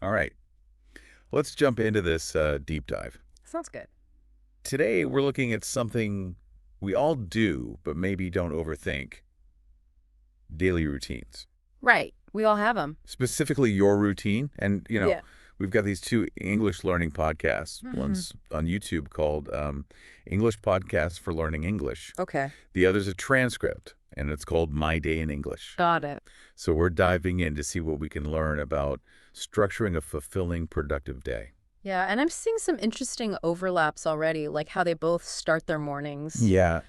All right. Let's jump into this deep dive. Sounds good. Today, we're looking at something we all do, but maybe don't overthink: daily routines. Right. We all have them. Specifically, your routine. And, Yeah. we've got these two English learning podcasts. One's on YouTube called English Podcasts for Learning English. Okay. The other's a transcript, and it's called My Day in English. Got it. So we're diving in to see what we can learn about structuring a fulfilling, productive day. Yeah, and I'm seeing some interesting overlaps already, like how they both start their mornings. Yeah.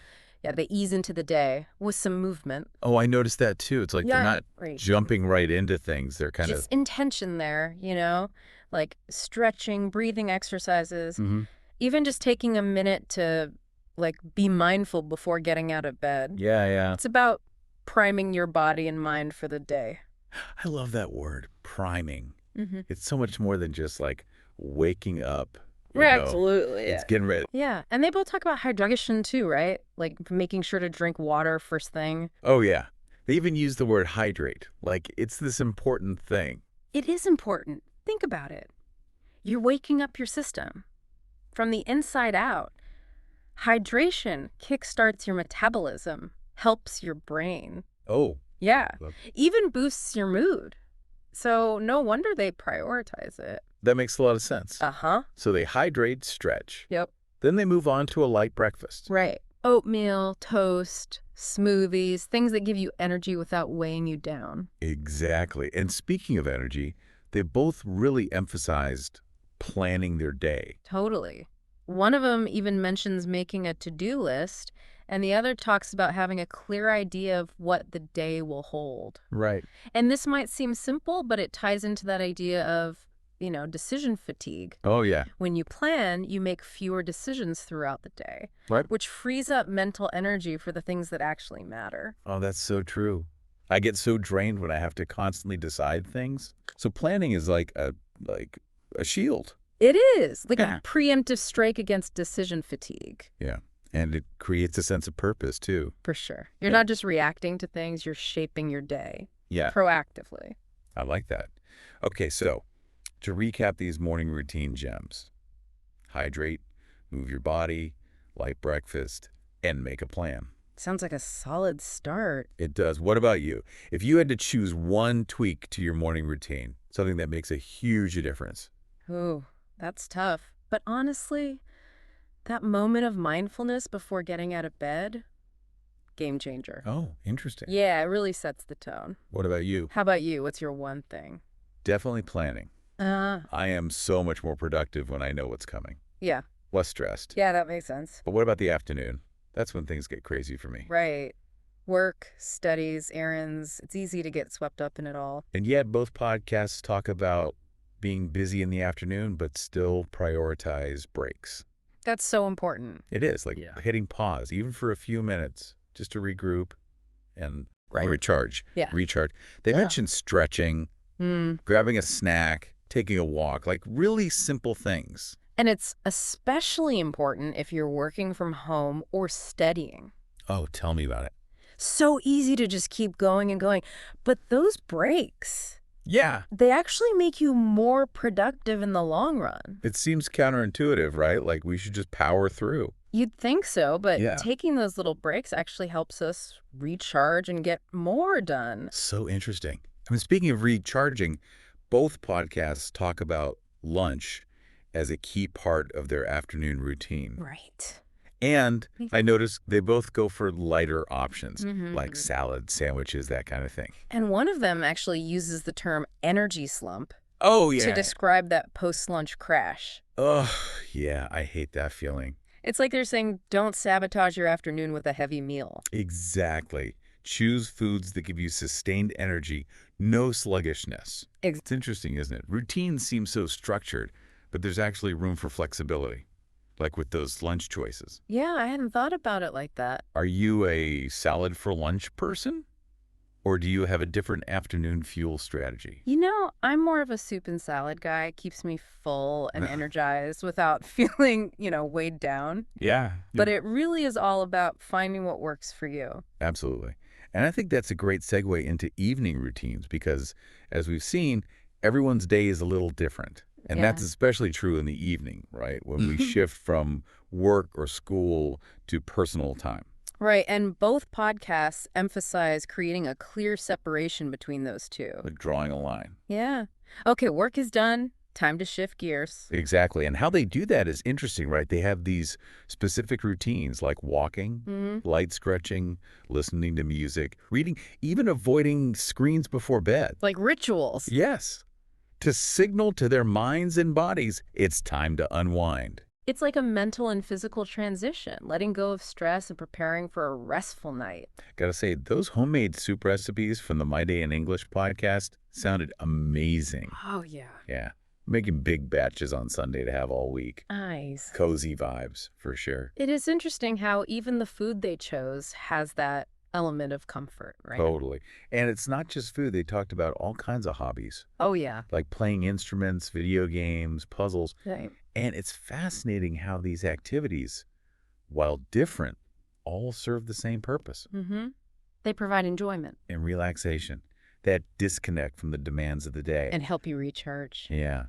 Yeah, they ease into the day with some movement. Oh, I noticed that too. It's like they're not Right. jumping right into things. They're kind Just intention there, like stretching, breathing exercises, of. even just taking a minute to like be mindful before getting out of bed. Yeah, yeah. It's about priming your body and mind for the day. I love that word, priming. Mm-hmm. It's so much more than just like waking up. Right, absolutely. It's getting ready. Yeah, and they both talk about hydration too, right? Like making sure to drink water first thing. Oh, yeah. They even use the word hydrate. Like it's this important thing. It is important. Think about it. You're waking up your system from the inside out. Hydration kickstarts your metabolism, helps your brain. Oh. Yeah, Love- even boosts your mood. So no wonder they prioritize it. That makes a lot of sense. Uh-huh. So they hydrate, stretch. Yep. Then they move on to a light breakfast. Right. Oatmeal, toast, smoothies, things that give you energy without weighing you down. Exactly. And speaking of energy, they both really emphasized planning their day. Totally. One of them even mentions making a to-do list, and the other talks about having a clear idea of what the day will hold. Right. And this might seem simple, but it ties into that idea of, decision fatigue. Oh, yeah. When you plan, you make fewer decisions throughout the day, Right. which frees up mental energy for the things that actually matter. Oh, that's so true. I get so drained when I have to constantly decide things. So planning is like a shield. It is like Yeah. a preemptive strike against decision fatigue. Yeah. And it creates a sense of purpose too. For sure. You're Yeah. not just reacting to things, you're shaping your day Yeah. proactively. I like that. Okay, so to recap these morning routine gems: hydrate, move your body, light breakfast, and make a plan. Sounds like a solid start. It does. What about you? If you had to choose one tweak to your morning routine, something that makes a huge difference. Ooh, that's tough. But honestly, that moment of mindfulness before getting out of bed, game changer. Oh, interesting. Yeah, it really sets the tone. What about you? How about you? What's your one thing? Definitely planning. I am so much more productive when I know what's coming. Yeah. Less stressed. Yeah, that makes sense. But what about the afternoon? That's when things get crazy for me. Right. Work, studies, errands. It's easy to get swept up in it all. And yet both podcasts talk about being busy in the afternoon, but still prioritize breaks. That's so important. It is like Yeah. hitting pause, even for a few minutes, just to regroup and Right. recharge. Yeah. Recharge. They Yeah. mentioned stretching, grabbing a snack, taking a walk, like really simple things. And it's especially important if you're working from home or studying. Oh, tell me about it. So easy to just keep going and going. But those breaks, Yeah. they actually make you more productive in the long run. It seems counterintuitive, right? Like we should just power through. You'd think so, but Yeah. taking those little breaks actually helps us recharge and get more done. So interesting. I mean, speaking of recharging, both podcasts talk about lunch as a key part of their afternoon routine. Right. And I noticed they both go for lighter options, Mhm. like salad, sandwiches, that kind of thing. And one of them actually uses the term energy slump Oh, to describe that post-lunch crash. Oh, yeah. I hate that feeling. It's like they're saying, don't sabotage your afternoon with a heavy meal. Exactly. Choose foods that give you sustained energy, no sluggishness. It's interesting, isn't it? Routines seem so structured, but there's actually room for flexibility, like with those lunch choices. Yeah, I hadn't thought about it like that. Are you a salad for lunch person? Or do you have a different afternoon fuel strategy? I'm more of a soup and salad guy. It keeps me full and energized without feeling, weighed down. Yeah. But it really is all about finding what works for you. Absolutely. And I think that's a great segue into evening routines because, as we've seen, Everyone's day is a little different. And that's Yeah. especially true in the evening, right? When we shift from work or school to personal time. Right, and both podcasts emphasize creating a clear separation between those two. Like drawing a line. Yeah. Okay, work is done. Time to shift gears. Exactly. And how they do that is interesting, right? They have these specific routines like walking, Hmm. light stretching, listening to music, reading, even avoiding screens before bed. Like rituals. Yes. To signal to their minds and bodies, it's time to unwind. It's like a mental and physical transition, letting go of stress and preparing for a restful night. Gotta say, those homemade soup recipes from the My Day in English podcast sounded amazing. Oh, yeah. Yeah. Making big batches on Sunday to have all week. Nice. Cozy vibes, for sure. It is interesting how even the food they chose has that element of comfort, right? Totally. And it's not just food. They talked about all kinds of hobbies, Oh, yeah. like playing instruments, video games, puzzles. Right. And it's fascinating how these activities, while different, all serve the same purpose Mm-hmm. They provide enjoyment. and relaxation, that disconnect from the demands of the day. And help you recharge. Yeah.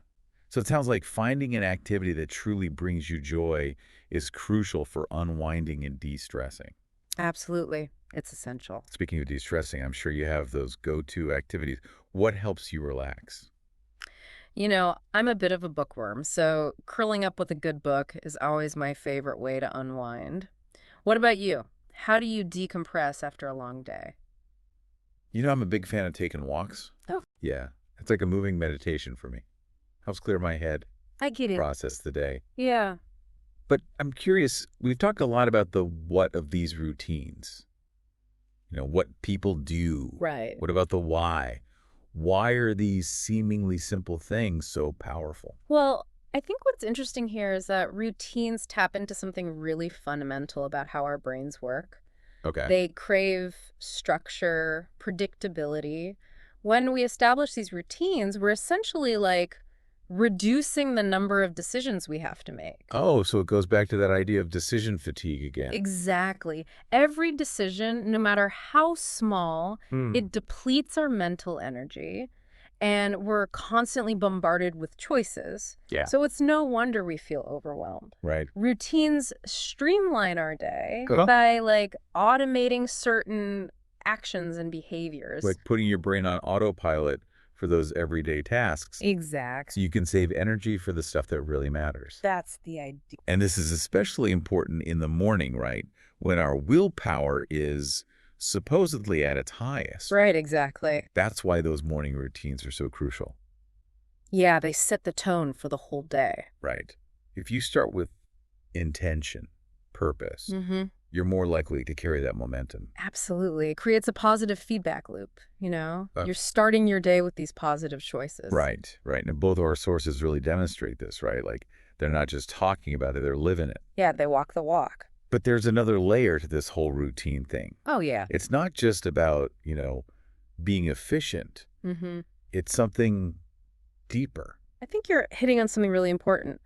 So it sounds like finding an activity that truly brings you joy is crucial for unwinding and de-stressing. Absolutely. It's essential. Speaking of de-stressing, I'm sure you have those go-to activities. What helps you relax? You know, I'm a bit of a bookworm, so curling up with a good book is always my favorite way to unwind. What about you? How do you decompress after a long day? You know, I'm a big fan of taking walks. Oh. Yeah. It's like a moving meditation for me. Helps clear my head, I get it. process the day. Yeah. But I'm curious, we've talked a lot about the what of these routines. You know, what people do. Right. What about the why? Why are these seemingly simple things so powerful? Well, I think what's interesting here is that routines tap into something really fundamental about how our brains work. Okay. They crave structure, predictability. When we establish these routines, we're essentially like reducing the number of decisions we have to make. Oh, so it goes back to that idea of decision fatigue again. Exactly. Every decision, no matter how small, it depletes our mental energy, and we're constantly bombarded with choices. Yeah. So it's no wonder we feel overwhelmed. Right. Routines streamline our day Uh-huh. by like automating certain actions and behaviors. Like putting your brain on autopilot for those everyday tasks. Exactly. So you can save energy for the stuff that really matters. That's the idea. And this is especially important in the morning, right? When our willpower is supposedly at its highest. Right, exactly. That's why those morning routines are so crucial, Yeah, they set the tone for the whole day. right? If you start with intention, purpose, Mm-hmm. you're more likely to carry that momentum. Absolutely. It creates a positive feedback loop, you know? Uh, You're starting your day with these positive choices. Right, right. And both our sources really demonstrate this, right? Like they're not just talking about it, they're living it. Yeah, they walk the walk. But there's another layer to this whole routine thing. Oh, yeah. It's not just about, being efficient. Mm-hmm. It's something deeper. I think you're hitting on something really important.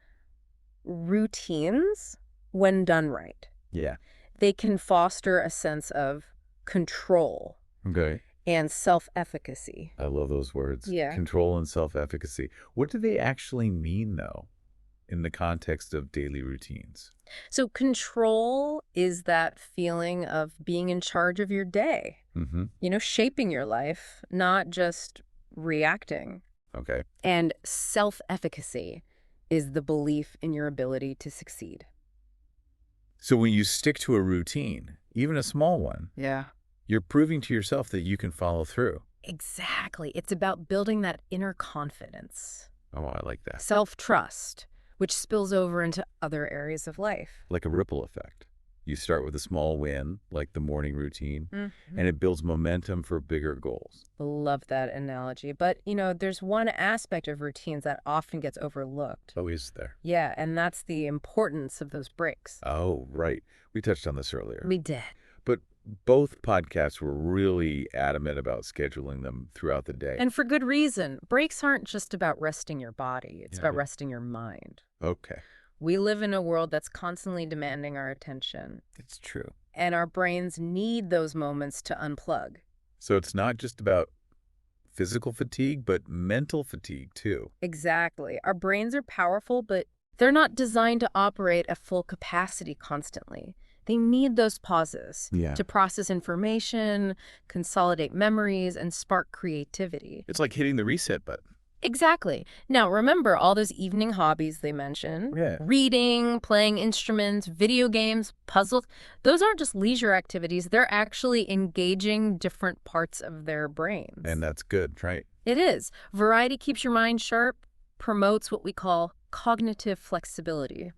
Routines, when done right, Yeah. they can foster a sense of control Okay. and self-efficacy. I love those words. Yeah. Control and self-efficacy. What do they actually mean, though, in the context of daily routines? So control is that feeling of being in charge of your day, Mm-hmm. shaping your life, not just reacting. Okay. And self-efficacy is the belief in your ability to succeed. So when you stick to a routine, even a small one, Yeah. you're proving to yourself that you can follow through. Exactly. It's about building that inner confidence, Oh, I like that. self-trust, which spills over into other areas of life. Like a ripple effect. You start with a small win, like the morning routine, Mm-hmm. and it builds momentum for bigger goals. Love that analogy. But, there's one aspect of routines that often gets overlooked. Oh, is there? Yeah, and that's the importance of those breaks. Oh, right. We touched on this earlier. We did. But both podcasts were really adamant about scheduling them throughout the day. And for good reason. Breaks aren't just about resting your body. It's Yeah, about yeah. resting your mind. Okay. We live in a world that's constantly demanding our attention, It's true. and our brains need those moments to unplug. So it's not just about physical fatigue, but mental fatigue too. Exactly. Our brains are powerful, but they're not designed to operate at full capacity constantly. They need those pauses Yeah. to process information, consolidate memories, and spark creativity. It's like hitting the reset button. Exactly. Now, remember all those evening hobbies they mentioned? Yeah. Reading, playing instruments, video games, puzzles. Those aren't just leisure activities. They're actually engaging different parts of their brains. And that's good, right? It is. Variety keeps your mind sharp, promotes what we call cognitive flexibility.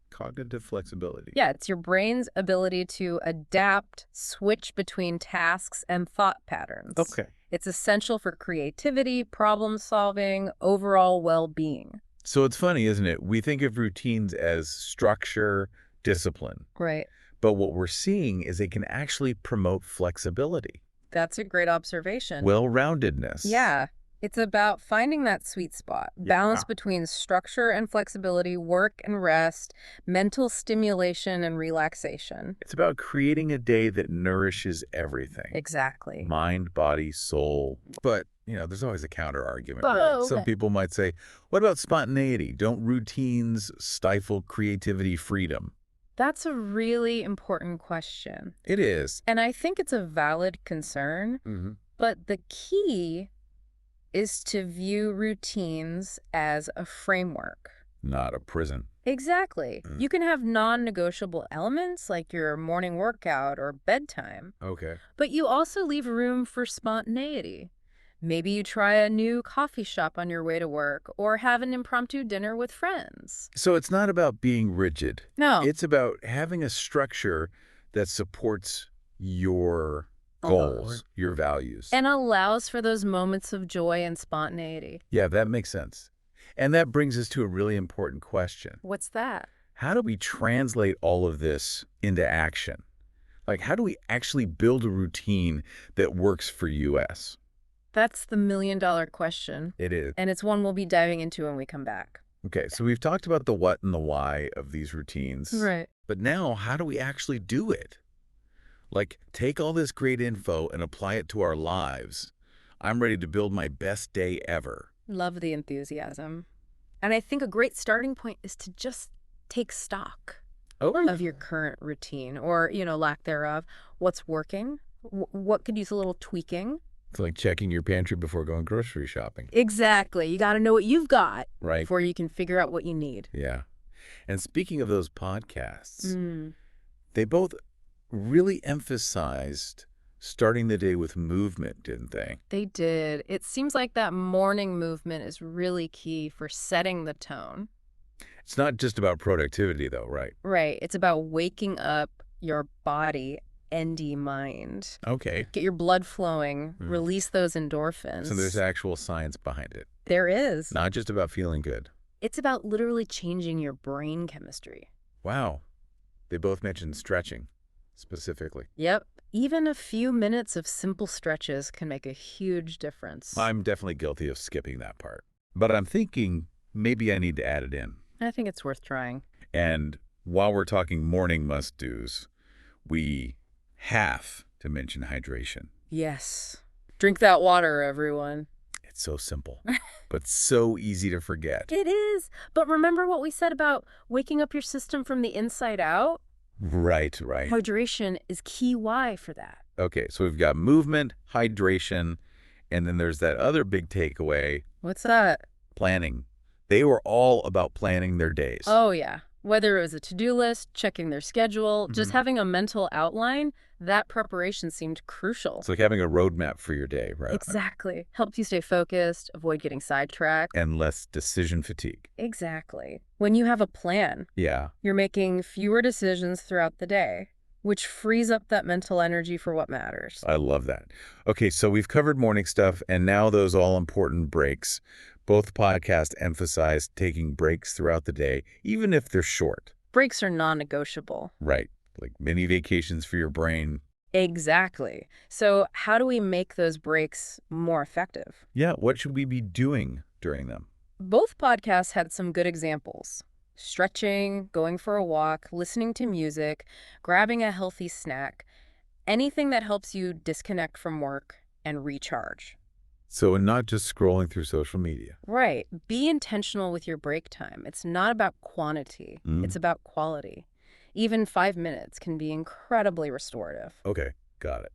Cognitive flexibility. Yeah, it's your brain's ability to adapt, switch between tasks and thought patterns. Okay. It's essential for creativity, problem solving, overall well-being. So it's funny, isn't it? We think of routines as structure, discipline. Right. But what we're seeing is they can actually promote flexibility, That's a great observation. well-roundedness. Yeah. It's about finding that sweet spot, balance between structure and flexibility, work and rest, mental stimulation and relaxation. It's about creating a day that nourishes everything. Exactly. Mind, body, soul. But, there's always a counter argument. Oh, Some okay. people might say, what about spontaneity? Don't routines stifle creativity, freedom? That's a really important question. It is. And I think it's a valid concern, but the key is to view routines as a framework. Not a prison. Exactly. You can have non-negotiable elements like your morning workout or bedtime, Okay. but you also leave room for spontaneity. Maybe you try a new coffee shop on your way to work or have an impromptu dinner with friends. So it's not about being rigid. No. It's about having a structure that supports your goals, your values. And allows for those moments of joy and spontaneity. Yeah, that makes sense. And that brings us to a really important question. What's that? How do we translate all of this into action? Like, how do we actually build a routine that works for us? That's the million-dollar question. It is. And it's one we'll be diving into when we come back. Okay, so we've talked about the what and the why of these routines. Right. But now, how do we actually do it? Like, take all this great info and apply it to our lives. I'm ready to build my best day ever. Love the enthusiasm. And I think a great starting point is to just take stock of your current routine or, lack thereof. What's working? What could use a little tweaking? It's like checking your pantry before going grocery shopping. Exactly. You got to know what you've got Right. before you can figure out what you need. Yeah. And speaking of those podcasts, they both really emphasized starting the day with movement, didn't they? They did. It seems like that morning movement is really key for setting the tone. It's not just about productivity, though, right? Right. It's about waking up your body and your mind. Okay. Get your blood flowing, release those endorphins. So there's actual science behind it. There is. Not just about feeling good. It's about literally changing your brain chemistry. Wow. They both mentioned stretching, specifically. Yep. Even a few minutes of simple stretches can make a huge difference. I'm definitely guilty of skipping that part. But I'm thinking maybe I need to add it in. I think it's worth trying. And while we're talking morning must-dos, we have to mention hydration. Yes. Drink that water, everyone. It's so simple, but so easy to forget. It is. But remember what we said about waking up your system from the inside out? Right. Hydration is key why for that. Okay, so we've got movement, hydration, and then there's that other big takeaway, What's that? planning. They were all about planning their days. Oh, yeah. Whether it was a to-do list, checking their schedule, just having a mental outline, that preparation seemed crucial. It's like having a roadmap for your day, right? Exactly. Helps you stay focused, avoid getting sidetracked. And less decision fatigue. Exactly. When you have a plan, Yeah. you're making fewer decisions throughout the day, which frees up that mental energy for what matters. I love that. Okay, so we've covered morning stuff, and now those all-important breaks. Both podcasts emphasize taking breaks throughout the day, even if they're short. Breaks are non-negotiable. Right, like mini vacations for your brain. Exactly. So how do we make those breaks more effective? Yeah, what should we be doing during them? Both podcasts had some good examples. Stretching, going for a walk, listening to music, grabbing a healthy snack, anything that helps you disconnect from work and recharge. So not just scrolling through social media. Right. Be intentional with your break time. It's not about quantity, Mm. it's about quality. Even 5 minutes can be incredibly restorative. Okay, got it.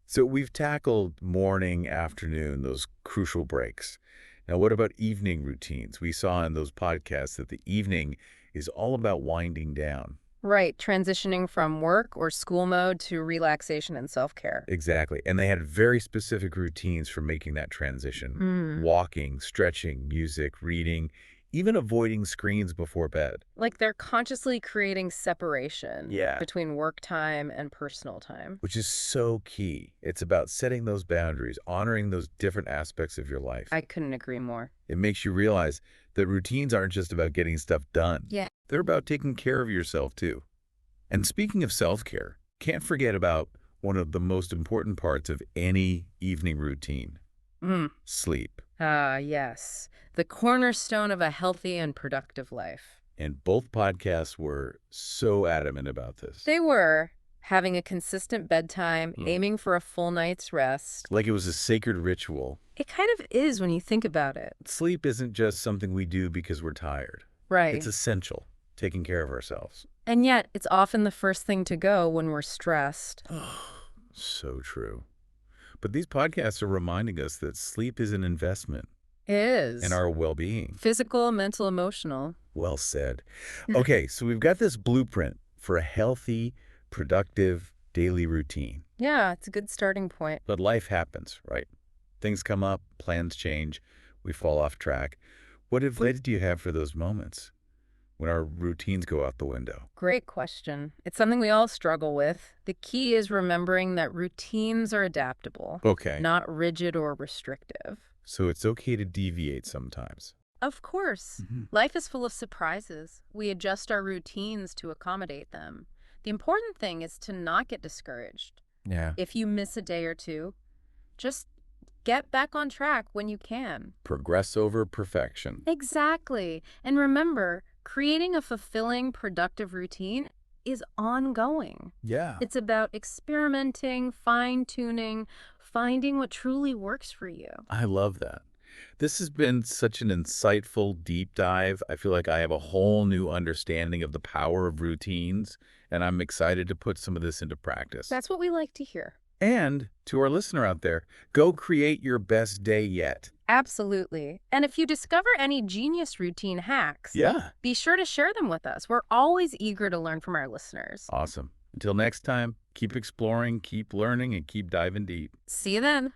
So we've tackled morning, afternoon, those crucial breaks. Now, what about evening routines? We saw in those podcasts that the evening is all about winding down. Right. Transitioning from work or school mode to relaxation and self care. Exactly. And they had very specific routines for making that transition. Mm. Walking, stretching, music, reading, even avoiding screens before bed. Like they're consciously creating separation Yeah. between work time and personal time. Which is so key. It's about setting those boundaries, honoring those different aspects of your life. I couldn't agree more. It makes you realize that routines aren't just about getting stuff done. Yeah. They're about taking care of yourself, too. And speaking of self-care, can't forget about one of the most important parts of any evening routine, Mm. sleep. Ah, yes. The cornerstone of a healthy and productive life. And both podcasts were so adamant about this. They were having a consistent bedtime, Mm. aiming for a full night's rest. Like it was a sacred ritual. It kind of is when you think about it. Sleep isn't just something we do because we're tired. Right. It's essential, taking care of ourselves. And yet, it's often the first thing to go when we're stressed. So true. But these podcasts are reminding us that sleep is an investment It is. in our well-being. Physical, mental, emotional. Well said. Okay, so we've got this blueprint for a healthy, productive daily routine. Yeah, it's a good starting point. But life happens, right? Things come up, plans change, we fall off track. What advice do you have for those moments when our routines go out the window? Great question. It's something we all struggle with. The key is remembering that routines are adaptable, Okay. not rigid or restrictive. So it's okay to deviate sometimes. Of course. Mhm. Life is full of surprises. We adjust our routines to accommodate them. The important thing is to not get discouraged. Yeah. If you miss a day or two, just get back on track when you can. Progress over perfection. Exactly. And remember, creating a fulfilling, productive routine is ongoing. Yeah. It's about experimenting, fine-tuning, finding what truly works for you. I love that. This has been such an insightful deep dive. I feel like I have a whole new understanding of the power of routines, and I'm excited to put some of this into practice. That's what we like to hear. And to our listener out there, go create your best day yet. Absolutely. And if you discover any genius routine hacks, Yeah. be sure to share them with us. We're always eager to learn from our listeners. Awesome. Until next time, keep exploring, keep learning, and keep diving deep. See you then.